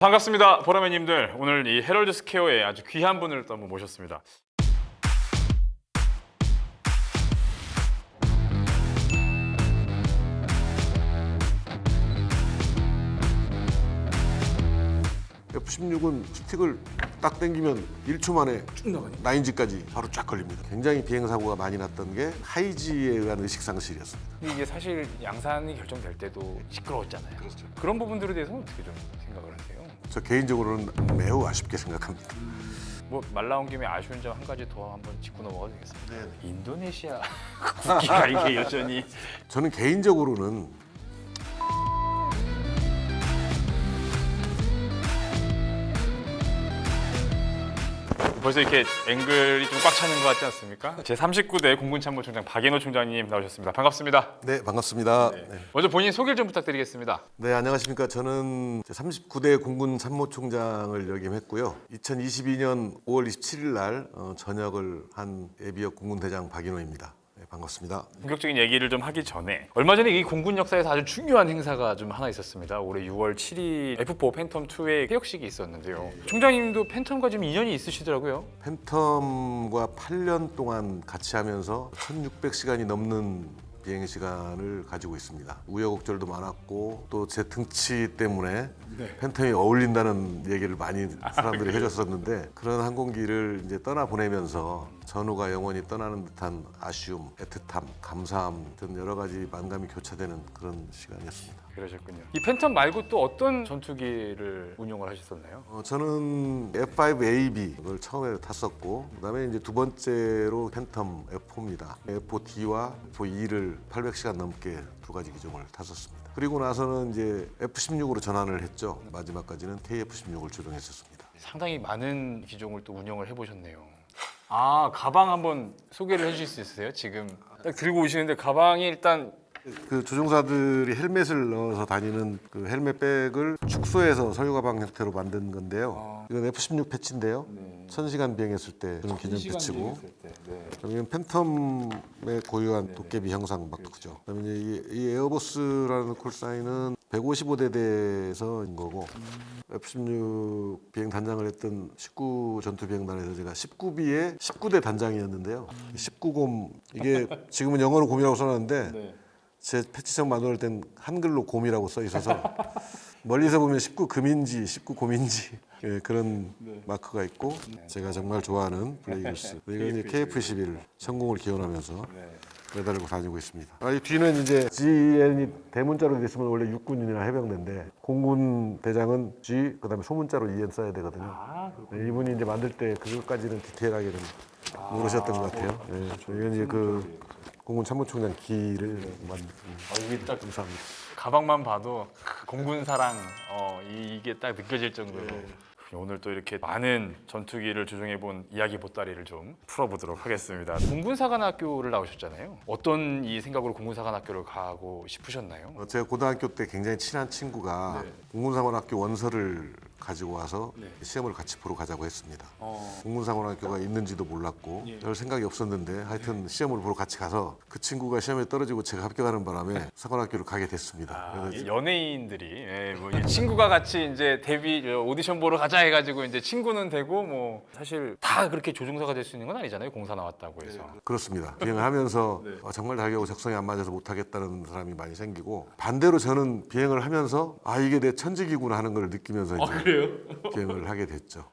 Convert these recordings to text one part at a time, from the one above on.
반갑습니다, 보라매님들. 오늘 이 헤럴드 스퀘어에 아주 귀한 분을 또 한번 모셨습니다. F16은 스틱을 딱 당기면 1초 만에 쭉 나가요. 나인지까지 바로 쫙 걸립니다. 굉장히 비행 사고가 많이 났던 게 하이지에 의한 의식 상실이었습니다. 근데 이게 사실 양산이 결정될 때도 시끄러웠잖아요. 그렇죠. 그런 부분들에 대해서는 어떻게 좀 생각을 하세요? 저 개인적으로는 매우 아쉽게 생각합니다. 뭐 말 나온 김에 아쉬운 점 한 가지 더 한번 짚고 넘어가도 되겠습니다. 네. 인도네시아 국기가 이게 여전히 저는 개인적으로는 벌써 이렇게 앵글이 좀 꽉 차는 것 같지 않습니까? 제39대 공군참모총장 박인호 총장님 나오셨습니다. 반갑습니다. 네, 반갑습니다. 네. 먼저 본인 소개를 좀 부탁드리겠습니다. 네, 안녕하십니까. 저는 39대 공군 참모총장을 역임했고요. 2022년 5월 27일 날 전역을 한 예비역 공군대장 박인호입니다. 네, 반갑습니다. 본격적인 얘기를 좀 하기 전에 얼마 전에 이 공군 역사에서 아주 중요한 행사가 좀 하나 있었습니다. 올해 6월 7일 F4 팬텀2의 폐역식이 있었는데요. 총장님도 팬텀과 좀 인연이 있으시더라고요. 팬텀과 8년 동안 같이 하면서 1600시간이 넘는 비행 시간을 가지고 있습니다. 우여곡절도 많았고 또 제 등치 때문에 팬텀이 어울린다는 얘기를 많이 사람들이 해줬었는데 그런 항공기를 이제 떠나 보내면서 전후가 영원히 떠나는 듯한 아쉬움, 애틋함, 감사함 등 여러 가지 만감이 교차되는 그런 시간이었습니다. 그러셨군요. 이 팬텀 말고 또 어떤 전투기를 운용을 하셨었나요? 저는 F5AB를 처음에 탔었고 그다음에 이제 두 번째로 팬텀 F4입니다. F4D와 F4E를 800시간 넘게 두 가지 기종을 탔었습니다. 그리고 나서는 이제 F16으로 전환을 했죠. 마지막까지는 KF16을 조종했었습니다. 상당히 많은 기종을 또 운영을 해보셨네요. 아, 가방 한번 소개를 해주실 수 있으세요? 지금 딱 들고 오시는데 가방이 일단 그 조종사들이 헬멧을 넣어서 다니는 그 헬멧백을 축소해서 서류 가방 형태로 만든 건데요. 이건 F16 패치인데요. 1000시간 비행했을 때 그런 기념 패치고, 그러면 팬텀의 고유한 도깨비 형상 마크죠. 그다음에 이제 이 에어버스라는 콜사인은 155대대에서인 거고, F16 비행 단장을 했던 19 전투 비행단에서 제가 19비의 19대 단장이었는데요. 19곰 이게 지금은 영어로 곰이라고 써놨는데. 제 패치성 만들 땐 한글로 곰이라고 써 있어서 멀리서 보면 19금인지 19곰인지 그런 마크가 있고 제가 정말 좋아하는 블레이글스 이건 이제 KF11 성공을 기원하면서 매달고 다니고 있습니다. 이 뒤는 이제 GN이 대문자로 돼 있으면 원래 육군이나 해병대인데 공군 대장은 G 그다음에 소문자로 EN 써야 되거든요. 이분이 이제 만들 때 그것까지는 디테일하게 좀 모르셨던 것 같아요. 이건 이제 그 공군 참모총장 기를 만듭니다. 이게 딱 감사합니다. 가방만 봐도 공군 사랑 이게 딱 느껴질 정도로 오늘 또 이렇게 많은 전투기를 조종해본 이야기 보따리를 좀 풀어보도록 하겠습니다. 공군사관학교를 나오셨잖아요. 어떤 이 생각으로 공군사관학교를 가고 싶으셨나요? 제가 고등학교 때 굉장히 친한 친구가 공군사관학교 원서를 가지고 와서 시험을 같이 보러 가자고 했습니다. 공군사관학교가 있는지도 몰랐고 별 생각이 없었는데 하여튼 시험을 보러 같이 가서 그 친구가 시험에 떨어지고 제가 합격하는 바람에 사관학교를 가게 됐습니다. 연예인들이 뭐 친구가 같이 이제 데뷔 오디션 보러 가자 해가지고 이제 친구는 되고 뭐 사실 다 그렇게 조종사가 될 수 있는 건 아니잖아요. 공사 나왔다고 해서. 그렇습니다. 비행을 하면서 정말 자기하고 적성이 안 맞아서 못하겠다는 사람이 많이 생기고 반대로 저는 비행을 하면서 이게 내 천직이구나 하는 걸 느끼면서 이제 비행을 하게 됐죠.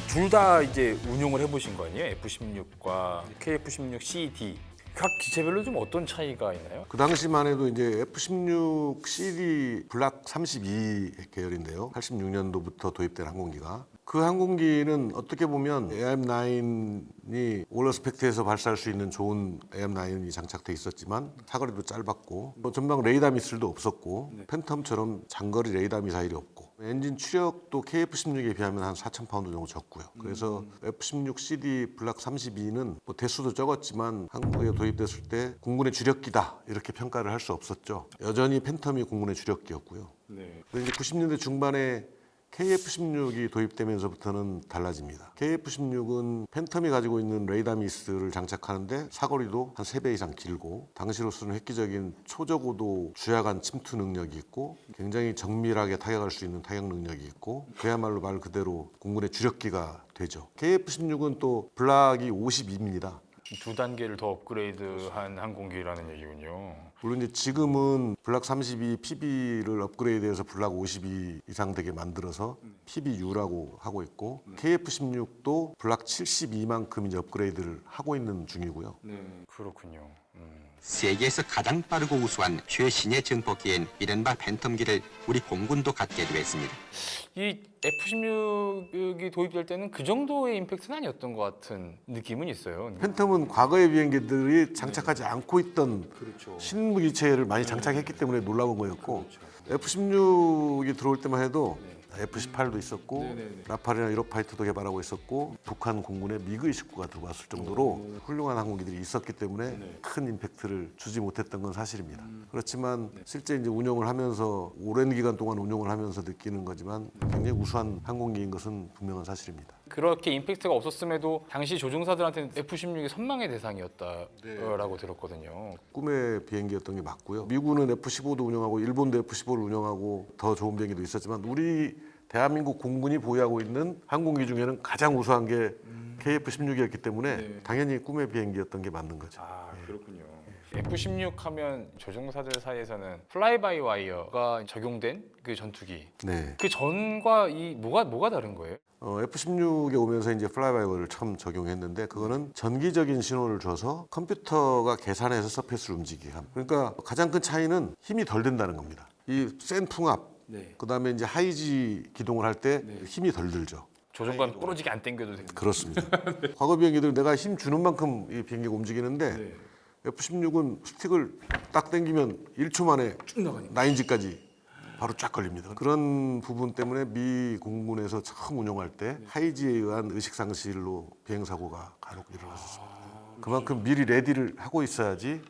둘 다 이제 운용을 해보신 거 아니에요? F16과 KF16CD. 각 기체별로 좀 어떤 차이가 있나요? 그 당시만 해도 이제 F16 CD 블락 32 계열인데요. 86년도부터 도입된 항공기가 그 항공기는 어떻게 보면 AM9이 올러스펙트에서 발사할 수 있는 좋은 AM9이 장착돼 있었지만 사거리도 짧았고 전방 레이더 미사일도 없었고 팬텀처럼 장거리 레이더 미사일이 없고 엔진 추력도 KF16에 비하면 한 4,000파운드 정도 적고요. 그래서 F16 CD 블락 32는 뭐 대수도 적었지만 한국에 도입됐을 때 공군의 주력기다 이렇게 평가를 할 수 없었죠. 여전히 팬텀이 공군의 주력기였고요. 근데 이제 90년대 중반에 KF-16이 도입되면서부터는 달라집니다. KF-16은 팬텀이 가지고 있는 레이더 미스를 장착하는데 사거리도 한 3배 이상 길고 당시로서는 획기적인 초저고도 주야간 침투 능력이 있고 굉장히 정밀하게 타격할 수 있는 타격 능력이 있고 그야말로 말 그대로 공군의 주력기가 되죠. KF-16은 또 블락이 52입니다. 두 단계를 더 업그레이드한 항공기라는 얘기군요. 물론 이제 지금은 블락 32 PB를 업그레이드해서 블락 52 이상 되게 만들어서 PBU라고 하고 있고 KF-16도 블락 72만큼 이제 업그레이드를 하고 있는 중이고요. 그렇군요. 세계에서 가장 빠르고 우수한 최신의 정폭기엔 이른바 팬텀기를 우리 공군도 갖게 되었습니다. 이 F-16이 도입될 때는 그 정도의 임팩트는 아니었던 것 같은 느낌은 있어요. 팬텀은 과거의 비행기들이 장착하지 않고 있던 신무기체를 많이 장착했기 때문에 놀라운 거였고 F-16이 들어올 때만 해도 F-18도 있었고 라팔이나 유로파이터도 개발하고 있었고 북한 공군의 미그-29가 들어왔을 정도로 훌륭한 항공기들이 있었기 때문에 큰 임팩트를 주지 못했던 건 사실입니다. 그렇지만 실제 이제 운영을 하면서 오랜 기간 동안 운영을 하면서 느끼는 거지만 굉장히 우수한 항공기인 것은 분명한 사실입니다. 그렇게 임팩트가 없었음에도 당시 조종사들한테는 F-16이 선망의 대상이었다라고 들었거든요. 꿈의 비행기였던 게 맞고요. 미군은 F-15도 운영하고 일본도 F-15를 운영하고 더 좋은 비행기도 있었지만 우리 대한민국 공군이 보유하고 있는 항공기 중에는 가장 우수한 게 KF-16이었기 때문에 당연히 꿈의 비행기였던 게 맞는 거죠. 그렇군요. F-16 하면 조종사들 사이에서는 플라이 바이 와이어가 적용된 그 전투기. 네. 그 전과 이 뭐가 다른 거예요? F-16에 오면서 이제 플라이바이어를 처음 적용했는데 그거는 전기적인 신호를 줘서 컴퓨터가 계산해서 서페이스를 움직이게 함. 그러니까 가장 큰 차이는 힘이 덜 든다는 겁니다. 이 센 풍압, 그다음에 이제 하이지 기동을 할 때 힘이 덜 들죠. 조종관 부러지게 안 당겨도 되는. 그렇습니다. 과거 비행기들은 내가 힘 주는 만큼 이 비행기가 움직이는데 F-16은 스틱을 딱 당기면 1초 만에 쭉 나가니까 라인지까지 바로 쫙 걸립니다. 그런 부분 때문에 미 공군에서 처음 운용할 때 하이지에 의한 의식 상실로 비행 사고가 간혹 일어났었습니다. 그만큼 미리 레디를 하고 있어야지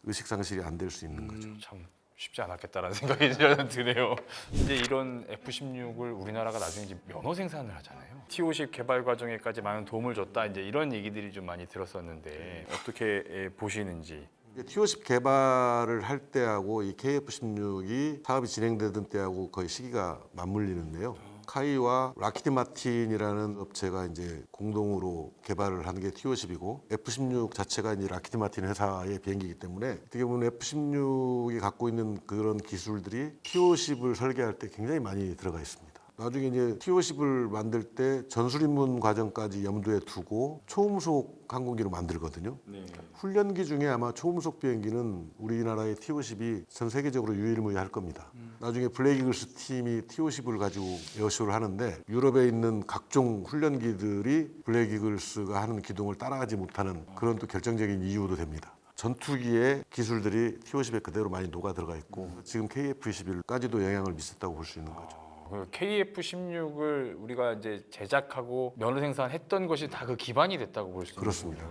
의식 상실이 안 될 수 있는 거죠. 참 쉽지 않았겠다라는 생각이 드네요. 이제 이런 F-16을 우리나라가 나중에 이제 면허 생산을 하잖아요. T-50 개발 과정에까지 많은 도움을 줬다. 이제 이런 얘기들이 좀 많이 들었었는데 어떻게 보시는지. T-50 개발을 할 때하고 이 KF-16이 사업이 진행되던 때하고 거의 시기가 맞물리는데요. 카이와 락히드 마틴이라는 업체가 이제 공동으로 개발을 한 게 T-50이고 F-16 자체가 이제 락히드 마틴 회사의 비행기이기 때문에 어떻게 보면 F-16이 갖고 있는 그런 기술들이 T-50을 설계할 때 굉장히 많이 들어가 있습니다. 나중에 이제 T-50을 만들 때 전술입문 과정까지 염두에 두고 초음속 항공기로 만들거든요. 훈련기 중에 아마 초음속 비행기는 우리나라의 T-50이 전 세계적으로 유일무이할 겁니다. 나중에 블레이크 이글스 팀이 T-50을 가지고 에어쇼를 하는데 유럽에 있는 각종 훈련기들이 블레이크 이글스가 하는 기동을 따라가지 못하는 그런 또 결정적인 이유도 됩니다. 전투기의 기술들이 T-50에 그대로 많이 녹아 들어가 있고 지금 KF-21까지도 영향을 미쳤다고 볼 수 있는 거죠. KF-16을 우리가 이제 제작하고 면허 생산했던 것이 다 그 기반이 됐다고 볼 수 있는 그렇습니다.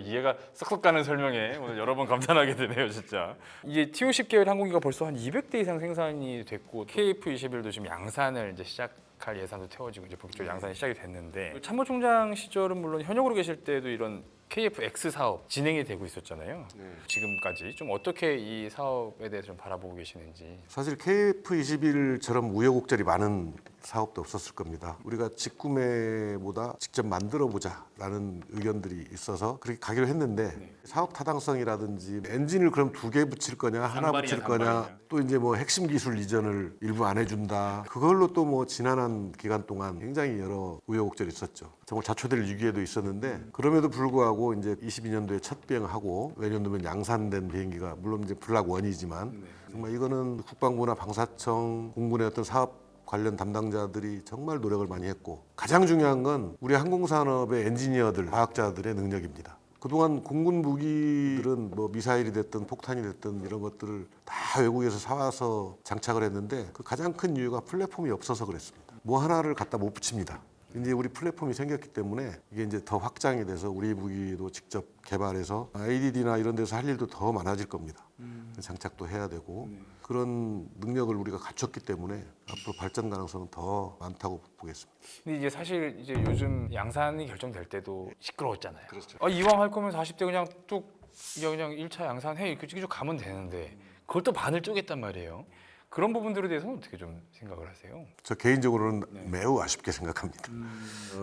이해가 쏙쏙 가는 설명에 오늘 여러 번 감탄하게 되네요, 진짜. 이제 T-50 계열 항공기가 벌써 한 200대 이상 생산이 됐고 KF-21도 지금 양산을 이제 시작할 예산도 태워지고 이제 본격적으로 양산이 시작이 됐는데 참모총장 시절은 물론 현역으로 계실 때도 이런 KF-X 사업 진행이 되고 있었잖아요. 지금까지 좀 어떻게 이 사업에 대해서 좀 바라보고 계시는지. 사실 KF-21처럼 우여곡절이 많은 사업도 없었을 겁니다. 우리가 직구매보다 직접 만들어보자라는 의견들이 있어서 그렇게 가기로 했는데 사업 타당성이라든지 엔진을 그럼 2개 붙일 거냐 하나 붙일 거냐 또 이제 뭐 핵심 기술 이전을 일부 안 해준다 그걸로 또 뭐 지난한 기간 동안 굉장히 여러 우여곡절이 있었죠. 정말 자초될 위기에도 있었는데 그럼에도 불구하고 이제 22년도에 첫 비행하고 내년도면 양산된 비행기가 물론 이제 블락 1이지만 정말 이거는 국방부나 방사청 공군의 어떤 사업 관련 담당자들이 정말 노력을 많이 했고 가장 중요한 건 우리 항공산업의 엔지니어들, 과학자들의 능력입니다. 그동안 공군 무기들은 뭐 미사일이 됐든 폭탄이 됐든 이런 것들을 다 외국에서 사와서 장착을 했는데 그 가장 큰 이유가 플랫폼이 없어서 그랬습니다. 뭐 하나를 갖다 못 붙입니다. 이제 우리 플랫폼이 생겼기 때문에 이게 이제 더 확장이 돼서 우리 무기도 직접 개발해서 ADD나 이런 데서 할 일도 더 많아질 겁니다. 장착도 해야 되고 그런 능력을 우리가 갖췄기 때문에 앞으로 발전 가능성은 더 많다고 보겠습니다. 근데 이제 사실 이제 요즘 양산이 결정될 때도 시끄러웠잖아요. 이왕 할 거면 40대 그냥 뚝 그냥 1차 양산해 이렇게 쭉 가면 되는데 그걸 또 반을 쪼갰단 말이에요. 그런 부분들에 대해서는 어떻게 좀 생각을 하세요? 저 개인적으로는 매우 아쉽게 생각합니다.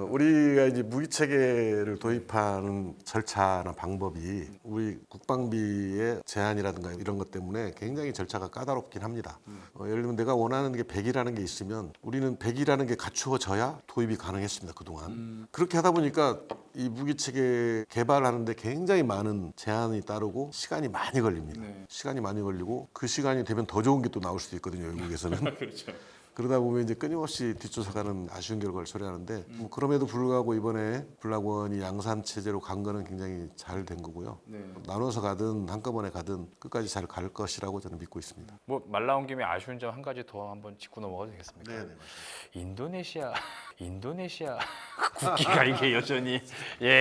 우리가 이제 무기 체계를 도입하는 절차나 방법이 우리 국방비의 제한이라든가 이런 것 때문에 굉장히 절차가 까다롭긴 합니다. 예를 들면 내가 원하는 게 100이라는 게 있으면 우리는 100이라는 게 갖추어져야 도입이 가능했습니다. 그동안. 그렇게 하다 보니까 이 무기 체계 개발하는데 굉장히 많은 제한이 따르고 시간이 많이 걸립니다. 시간이 많이 걸리고 그 시간이 되면 더 좋은 게 또 나올 수도 있거든요. 외국에서는. 그렇죠. 그러다 보면 이제 끊임없이 뒷조사가는 아쉬운 결과를 초래하는데 뭐 그럼에도 불구하고 이번에 블락원이 양산 체제로 간 거는 굉장히 잘 된 거고요. 나눠서 가든 한꺼번에 가든 끝까지 잘 갈 것이라고 저는 믿고 있습니다. 뭐 말 나온 김에 아쉬운 점 한 가지 더 한번 짚고 넘어가도 되겠습니까? 네. 인도네시아 국기가 이게 여전히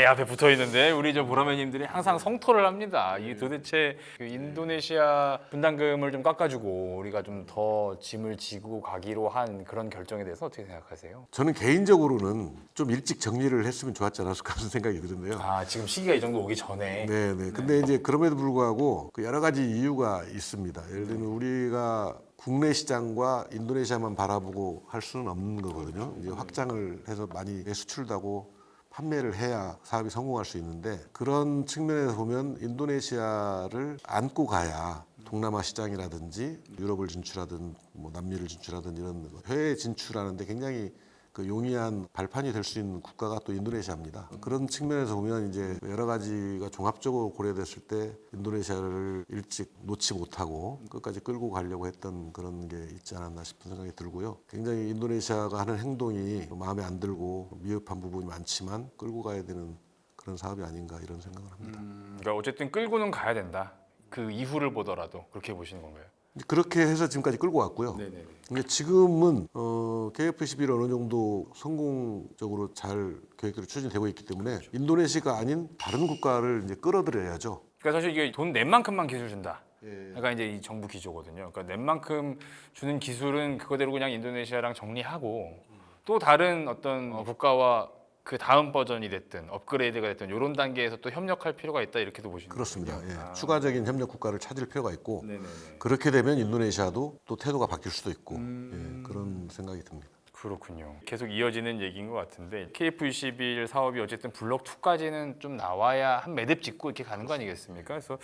앞에 붙어 있는데 우리 저 보라매님들이 항상 성토를 합니다. 이 도대체 그 인도네시아 분담금을 좀 깎아주고 우리가 좀 더 짐을 지고 가기로 한 그런 결정에 대해서 어떻게 생각하세요? 저는 개인적으로는 좀 일찍 정리를 했으면 좋았지 않았을까 하는 생각이 드는데요. 지금 시기가 이 정도 오기 전에 네네. 근데 이제 그럼에도 불구하고 그 여러 가지 이유가 있습니다. 예를 들면 우리가 국내 시장과 인도네시아만 바라보고 할 수는 없는 거거든요. 이제 확장을 해서 많이 수출도 하고 판매를 해야 사업이 성공할 수 있는데 그런 측면에서 보면 인도네시아를 안고 가야 동남아 시장이라든지 유럽을 진출하든 뭐 남미를 진출하든 이런 해외 진출하는데 굉장히 그 용이한 발판이 될 수 있는 국가가 또 인도네시아입니다. 그런 측면에서 보면 이제 여러 가지가 종합적으로 고려됐을 때 인도네시아를 일찍 놓지 못하고 끝까지 끌고 가려고 했던 그런 게 있지 않았나 싶은 생각이 들고요. 굉장히 인도네시아가 하는 행동이 마음에 안 들고 미흡한 부분이 많지만 끌고 가야 되는 그런 사업이 아닌가 이런 생각을 합니다. 그러니까 어쨌든 끌고는 가야 된다. 그 이후를 보더라도 그렇게 보시는 건가요? 그렇게 해서 지금까지 끌고 왔고요. 근데 지금은 KF-11이 어느 정도 성공적으로 잘 계획대로 추진되고 있기 때문에 인도네시아가 아닌 다른 국가를 이제 끌어들여야죠. 그러니까 사실 이게 돈 낸 만큼만 기술 준다. 그러니까 이제 이 정부 기조거든요. 그러니까 낸 만큼 주는 기술은 그거대로 그냥 인도네시아랑 정리하고 또 다른 어떤 국가와 그 다음 버전이 됐든 업그레이드가 됐든 이런 단계에서 또 협력할 필요가 있다 이렇게도 보시는 그렇습니다. 거군요. 예. 추가적인 협력 국가를 찾을 필요가 있고 그렇게 되면 인도네시아도 또 태도가 바뀔 수도 있고 그런 생각이 듭니다. 그렇군요. 계속 이어지는 얘기인 것 같은데 KF-21 사업이 어쨌든 블록 2까지는 좀 나와야 한 매듭 짓고 이렇게 가는 거 아니겠습니까? 그래서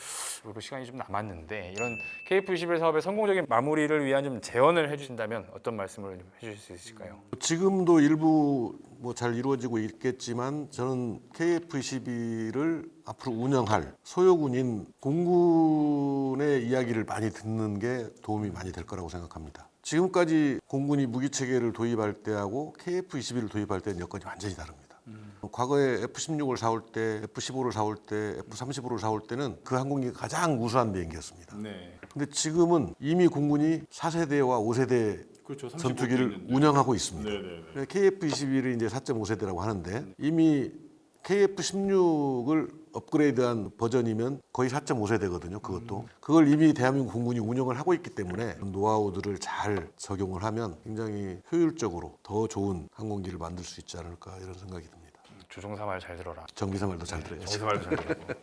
그 시간이 좀 남았는데 이런 KF-21 사업의 성공적인 마무리를 위한 좀 제언을 해주신다면 어떤 말씀을 좀 해주실 수 있을까요? 지금도 일부 뭐 잘 이루어지고 있겠지만 저는 KF-21을 앞으로 운영할 소요군인 공군의 이야기를 많이 듣는 게 도움이 많이 될 거라고 생각합니다. 지금까지 공군이 무기 체계를 도입할 때하고 KF-21을 도입할 때는 여건이 완전히 다릅니다. 과거에 F-16을 사올 때, F-15를 사올 때, F-35를 사올 때는 그 항공기가 가장 우수한 비행기였습니다. 근데 지금은 이미 공군이 4세대와 5세대 전투기를 운영하고 있습니다. KF-21이 이제 4.5세대라고 하는데 이미 KF-16을 업그레이드한 버전이면 거의 4.5세대거든요. 그것도 그걸 이미 대한민국 공군이 운영을 하고 있기 때문에 노하우들을 잘 적용을 하면 굉장히 효율적으로 더 좋은 항공기를 만들 수 있지 않을까 이런 생각이 듭니다. 조종사 말 잘 들어라. 정비사 말도 잘 들어야죠. 정비사 말도 잘 들고.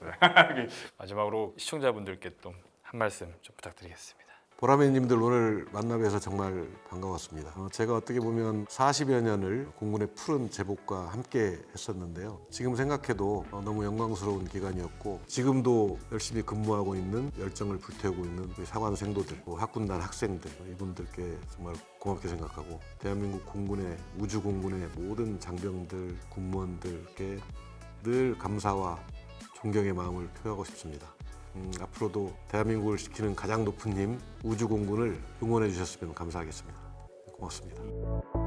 마지막으로 시청자분들께 또 한 말씀 좀 부탁드리겠습니다. 보라매님들 오늘 만나 뵈서 정말 반가웠습니다. 제가 어떻게 보면 40여 년을 공군의 푸른 제복과 함께 했었는데요. 지금 생각해도 너무 영광스러운 기간이었고 지금도 열심히 근무하고 있는 열정을 불태우고 있는 우리 사관생도들, 학군단 학생들 이분들께 정말 고맙게 생각하고 대한민국 공군의 우주공군의 모든 장병들, 군무원들께 늘 감사와 존경의 마음을 표하고 싶습니다. 앞으로도 대한민국을 지키는 가장 높은 힘 우주공군을 응원해 주셨으면 감사하겠습니다. 고맙습니다.